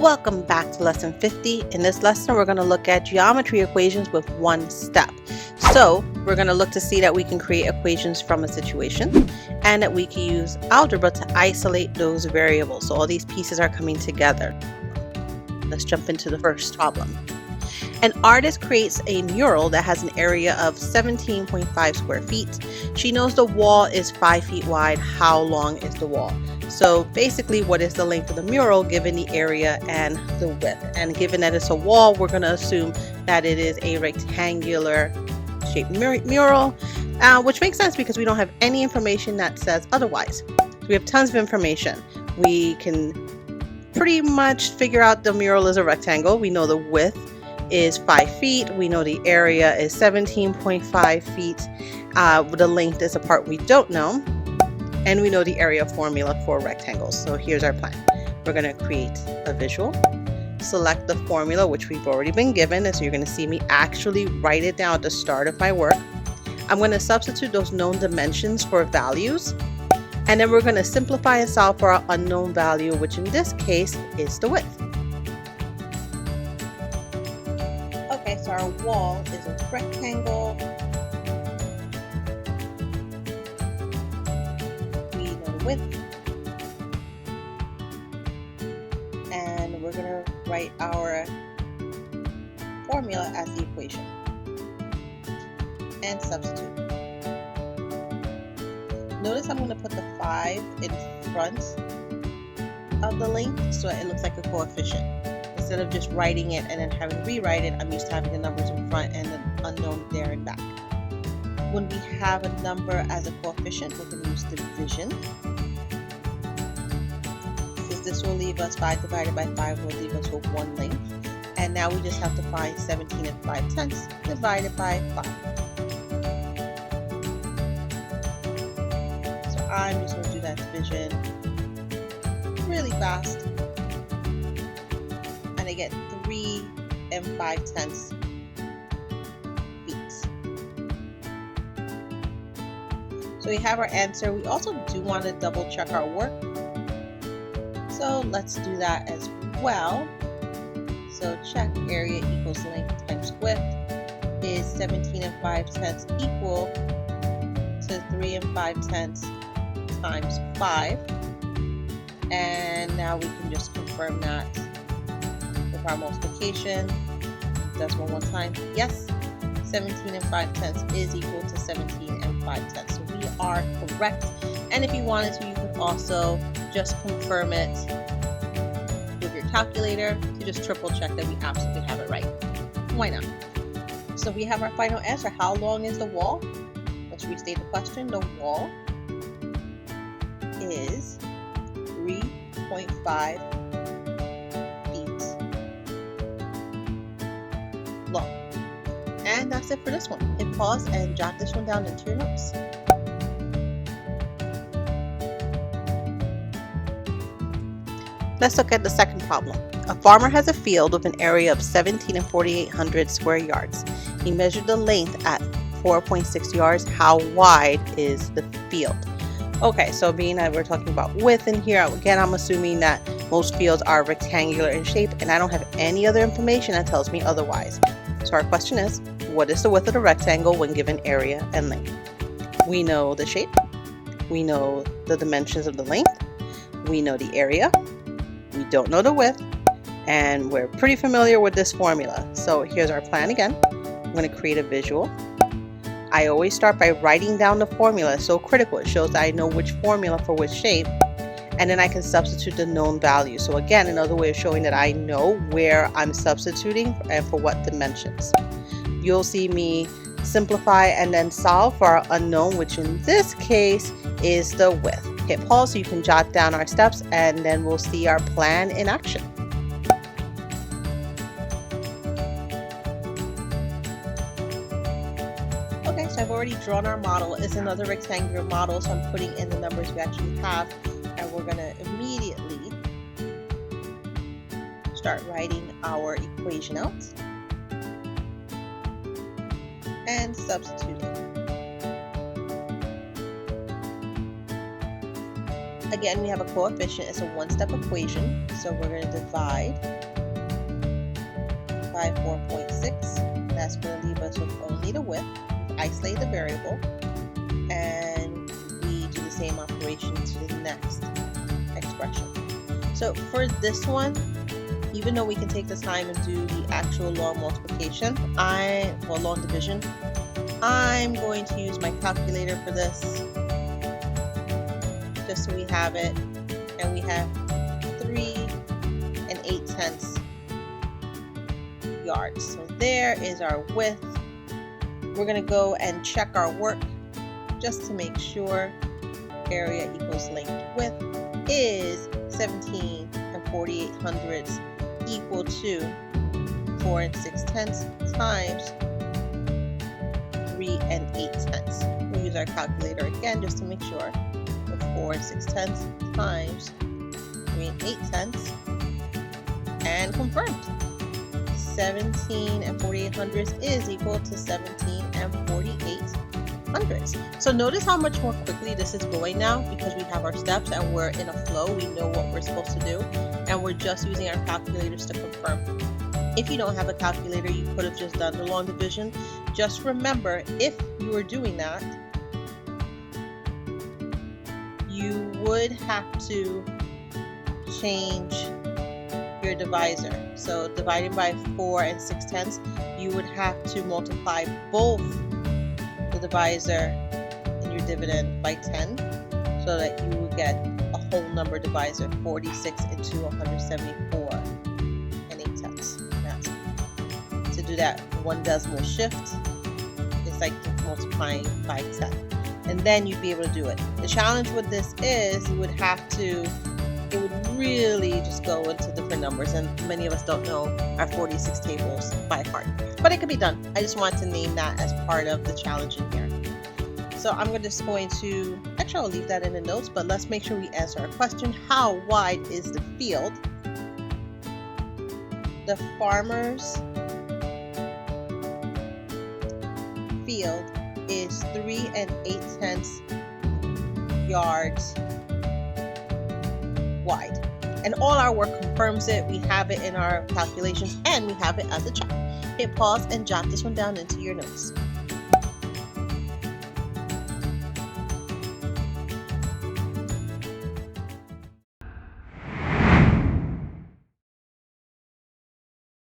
Welcome back to lesson 50. In this lesson, we're going to look at geometry equations with one step. So we're going to look to see that we can create equations from a situation and that we can use algebra to isolate those variables. So all these pieces are coming together. Let's jump into the first problem. An artist creates a mural that has an area of 17.5 square feet. She knows the wall is 5 feet wide. How long is the wall? So basically, what is the length of the mural given the area and the width? And given that it's a wall, we're going to assume that it is a rectangular shaped mural, which makes sense because we don't have any information that says otherwise. So we have tons of information. We can pretty much figure out the mural is a rectangle. We know the width is 5 feet. We know the area is 17.5 feet. The length is a part we don't know. And we know the area formula for rectangles. So here's our plan. We're going to create a visual, select the formula, which we've already been given. And so you're going to see me actually write it down at the start of my work. I'm going to substitute those known dimensions for values. And then we're going to simplify and solve for our unknown value, which in this case is the width. Okay, so our wall is a rectangle. Width, and we're going to write our formula as the equation and substitute. Notice I'm going to put the 5 in front of the length so it looks like a coefficient. Instead of just writing it and then having to rewrite it, I'm used to having the numbers in front and the unknown there and back. When we have a number as a coefficient, we're going to use division. This will leave us 5 divided by 5 will leave us with 1 length. And now we just have to find 17 5/10 divided by 5. So I'm just going to do that division really fast. And I get 3 5/10 feet. So we have our answer. We also do want to double check our work. So let's do that as well. So check area equals length times width is 17 5/10 equal to 3 5/10 times 5. And now we can just confirm that with our multiplication. Decimal one time. Yes, 17 5/10 is equal to 17 5/10. So we are correct. And if you wanted to, you could also just confirm it with your calculator to just triple check that we absolutely have it right. Why not? So we have our final answer. How long is the wall? Let's restate the question. The wall is 3.5 feet long. And that's it for this one. Hit pause and jot this one down into your notes. Let's look at the second problem. A farmer has a field with an area of 17 4,800 square yards. He measured the length at 4.6 yards. How wide is the field? Okay, so being that we're talking about width in here, again, I'm assuming that most fields are rectangular in shape, and I don't have any other information that tells me otherwise. So our question is, what is the width of the rectangle when given area and length? We know the shape. We know the dimensions of the length. We know the area. We don't know the width, and we're pretty familiar with this formula. So here's our plan again. I'm going to create a visual. I always start by writing down the formula. It's so critical. It shows that I know which formula for which shape, and then I can substitute the known value. So again, another way of showing that I know where I'm substituting and for what dimensions. You'll see me simplify and then solve for our unknown, which in this case is the width. Hit pause so you can jot down our steps, and then we'll see our plan in action. Okay, so I've already drawn our model. It's another rectangular model, so I'm putting in the numbers we actually have, and we're going to immediately start writing our equation out and substituting. Again, we have a coefficient. It's a one-step equation. So we're going to divide by 4.6. That's going to leave us with only the width. Isolate the variable, and we do the same operation to the next expression. So for this one, even though we can take the time and do the actual long multiplication, long division, I'm going to use my calculator for this, just so we have it, and we have 3 8/10 yards. So there is our width. We're going to go and check our work just to make sure. Area equals length width is 17 48/100 equal to 4 6/10 times 3 8/10. We'll use our calculator again just to make sure. With 4 6/10 times 3 8/10, and confirmed. 17 48/100 is equal to 17 48/100. So notice how much more quickly this is going now, because we have our steps and we're in a flow. We know what we're supposed to do, and we're just using our calculators to confirm. If you don't have a calculator, you could have just done the long division. Just remember, if you were doing that, you would have to change your divisor. So dividing by 4 6/10, you would have to multiply both the divisor and your dividend by 10, so that you would get a whole number divisor, 46 into 174 8/10. Now, to do that 1 decimal shift, it's like multiplying by 10, and then you'd be able to do it. The challenge with this is it would really just go into different numbers, and many of us don't know our 46 tables by heart. But it could be done. I just want to name that as part of the challenge in here. So I'm just going to, actually I'll leave that in the notes, but let's make sure we answer our question. How wide is the field? The farmer's field is 3 8/10 yards wide, and all our work confirms it. We have it in our calculations, and we have it as a check. Hit pause and jot this one down into your notes.